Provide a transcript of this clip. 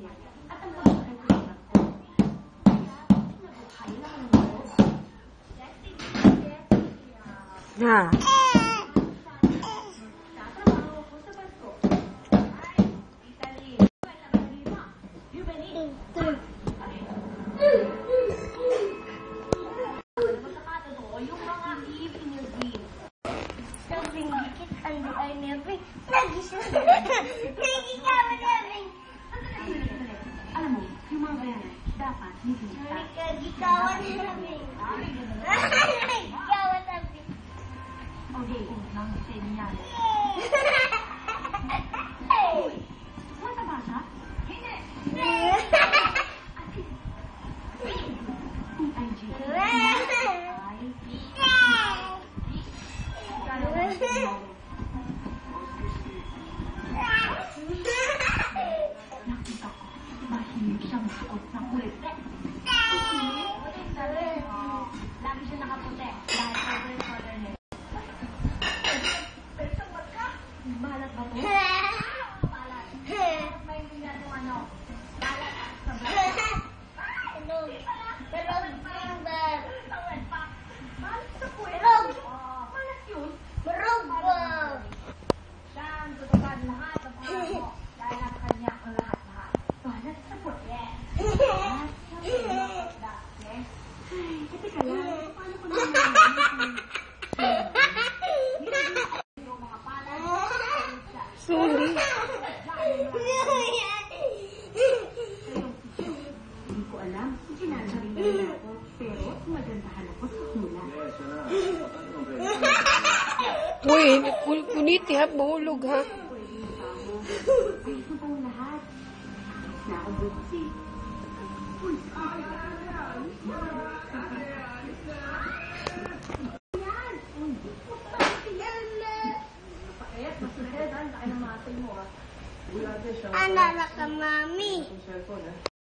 ulit. At ang pagkakailangan ko. Nabuhay na ang loob. Ha? Tatrabaho ko sa barko. Ay, Italy. Juvenil. Yung mga Eve in your dream. Sabing dikit ang ay never. Nagigikawan. Alam mo, yung mga ganyan, dapat hindi kita. Nagigikawan namin. Nagigikawan namin. Okay, nang sinyal. Mata ba siya? Hindi. PIG. Nakita ko, mahilig siyang suot ng kulit. Lagi siya nakaputi. Dahil favorite color niya. Pero sa mata, balat ba ito? Balat. May ginagawa ano? Balat sa balat. Pero Balat pa. Balat sa kulit. Marog. Balat yun. marog ba? Siya ang tutugan lahat ng pangalan mo. Dahil nasa kanya ang lahat-lahat. Balat sa puwet. Balat sa puwet. Yes. Ay, kasi kaya, paano ko naman yung mga palat? Sorry. Hindi ko alam kung sinasabi niya ako, pero magandahan ako sa hula. Uy, kuniti ha, mahulog ha. Gusto pong lahat. Na ako buksi. Uy, Ano na ka, mami?